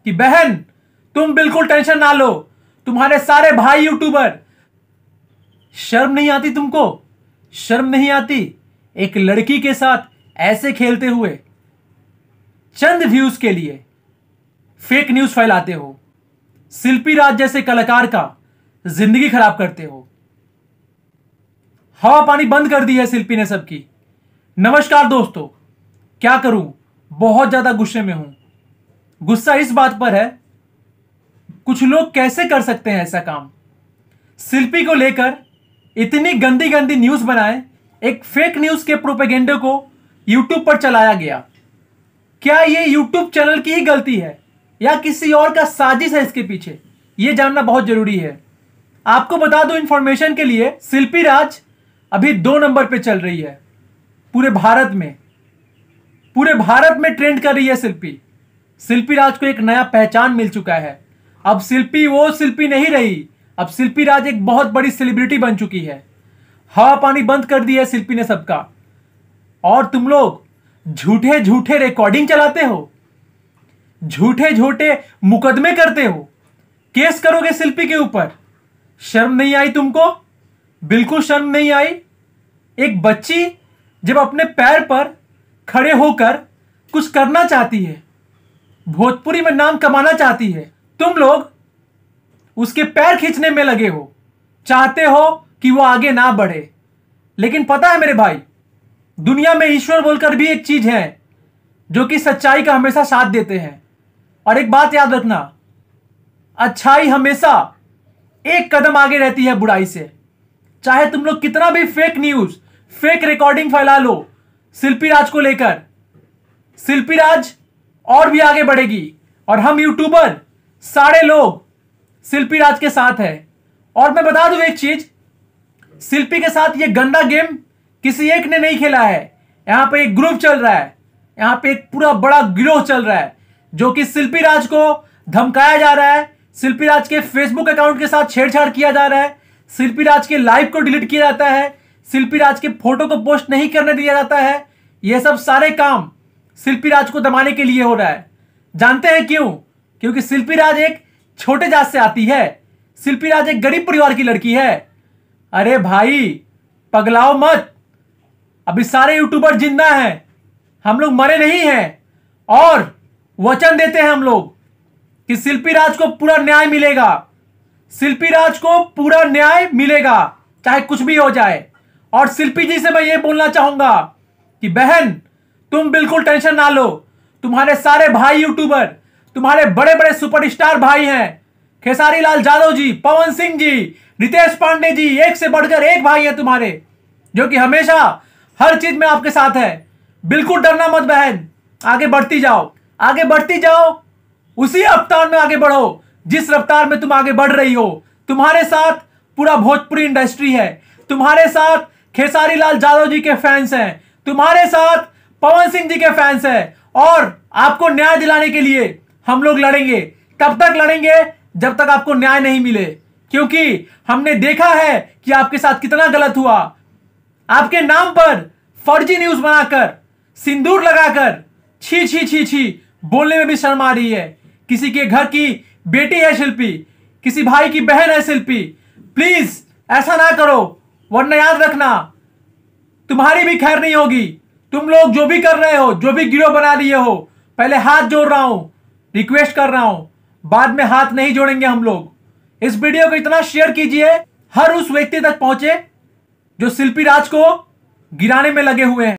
कि बहन तुम बिल्कुल टेंशन ना लो, तुम्हारे सारे भाई यूट्यूबर। शर्म नहीं आती तुमको? शर्म नहीं आती? एक लड़की के साथ ऐसे खेलते हुए चंद व्यूज के लिए फेक न्यूज फैलाते हो, शिल्पी राज जैसे कलाकार का जिंदगी खराब करते हो। हवा पानी बंद कर दी है शिल्पी ने सबकी। नमस्कार दोस्तों, क्या करूं, बहुत ज्यादा गुस्से में हूं। गुस्सा इस बात पर है, कुछ लोग कैसे कर सकते हैं ऐसा काम। शिल्पी को लेकर इतनी गंदी गंदी न्यूज बनाए, एक फेक न्यूज के प्रोपेगेंडे को यूट्यूब पर चलाया गया। क्या ये यूट्यूब चैनल की ही गलती है या किसी और का साजिश है इसके पीछे, यह जानना बहुत जरूरी है। आपको बता दो इंफॉर्मेशन के लिए, शिल्पी राज अभी 2 नंबर पे चल रही है पूरे भारत में। पूरे भारत में ट्रेंड कर रही है शिल्पी। शिल्पी राज को एक नया पहचान मिल चुका है। अब शिल्पी वो शिल्पी नहीं रही, अब शिल्पी राज एक बहुत बड़ी सेलिब्रिटी बन चुकी है। हवा पानी बंद कर दी है शिल्पी ने सबका। और तुम लोग झूठे झूठे रिकॉर्डिंग चलाते हो, झूठे झूठे मुकदमे करते हो, केस करोगे शिल्पी के ऊपर। शर्म नहीं आई तुमको? बिल्कुल शर्म नहीं आई? एक बच्ची जब अपने पैर पर खड़े होकर कुछ करना चाहती है, भोजपुरी में नाम कमाना चाहती है, तुम लोग उसके पैर खींचने में लगे हो, चाहते हो कि वो आगे ना बढ़े। लेकिन पता है मेरे भाई, दुनिया में ईश्वर बोलकर भी एक चीज है जो कि सच्चाई का हमेशा साथ देते हैं। और एक बात याद रखना, अच्छाई हमेशा एक कदम आगे रहती है बुराई से। चाहे तुम लोग कितना भी फेक न्यूज, फेक रिकॉर्डिंग फैला लो शिल्पी राज को लेकर, शिल्पी राज और भी आगे बढ़ेगी। और हम यूट्यूबर सारे लोग शिल्पी राज के साथ है। और मैं बता दूं एक चीज, शिल्पी के साथ ये गंदा गेम किसी एक ने नहीं खेला है। यहां पे एक ग्रुप चल रहा है, यहां पे एक पूरा बड़ा गिरोह चल रहा है जो कि शिल्पी राज को धमकाया जा रहा है। शिल्पी राज के फेसबुक अकाउंट के साथ छेड़छाड़ किया जा रहा है, शिल्पी राज के लाइव को डिलीट किया जाता है, शिल्पी राज के फोटो को पोस्ट नहीं करने दिया जाता है। यह सब सारे काम शिल्पी राज को दबाने के लिए हो रहा है। जानते हैं क्यों? क्योंकि शिल्पी राज एक छोटे जात से आती है, शिल्पी राज एक गरीब परिवार की लड़की है। अरे भाई पगलाओ मत, अभी सारे यूट्यूबर जिंदा हैं, हम लोग मरे नहीं हैं। और वचन देते हैं हम लोग कि शिल्पी राज को पूरा न्याय मिलेगा, शिल्पी राज को पूरा न्याय मिलेगा, चाहे कुछ भी हो जाए। और शिल्पी जी से मैं ये बोलना चाहूंगा कि बहन तुम बिल्कुल टेंशन ना लो, तुम्हारे सारे भाई यूट्यूबर, तुम्हारे बड़े बड़े सुपरस्टार भाई हैं, खेसारी लाल यादव जी, पवन सिंह जी, रितेश पांडे जी, एक से बढ़कर एक भाई है तुम्हारे, जो कि हमेशा हर चीज में आपके साथ है। बिल्कुल डरना मत बहन, आगे बढ़ती जाओ, आगे बढ़ती जाओ, उसी रफ्तार में आगे बढ़ो जिस रफ्तार में तुम आगे बढ़ रही हो। तुम्हारे साथ पूरा भोजपुरी इंडस्ट्री है, तुम्हारे साथ खेसारी लाल यादव जी के फैंस हैं, तुम्हारे साथ पवन सिंह जी के फैंस हैं। और आपको न्याय दिलाने के लिए हम लोग लड़ेंगे, तब तक लड़ेंगे जब तक आपको न्याय नहीं मिले। क्योंकि हमने देखा है कि आपके साथ कितना गलत हुआ। आपके नाम पर फर्जी न्यूज बनाकर, सिंदूर लगाकर, छी छी छी छी, बोलने में भी शर्म आ रही है। किसी के घर की बेटी है शिल्पी, किसी भाई की बहन है शिल्पी। प्लीज ऐसा ना करो, वरना याद रखना तुम्हारी भी खैर नहीं होगी। तुम लोग जो भी कर रहे हो, जो भी गिरोह बना लिए हो, पहले हाथ जोड़ रहा हूं, रिक्वेस्ट कर रहा हूं, बाद में हाथ नहीं जोड़ेंगे हम लोग। इस वीडियो को इतना शेयर कीजिए, हर उस व्यक्ति तक पहुंचे जो शिल्पी राज को गिराने में लगे हुए हैं।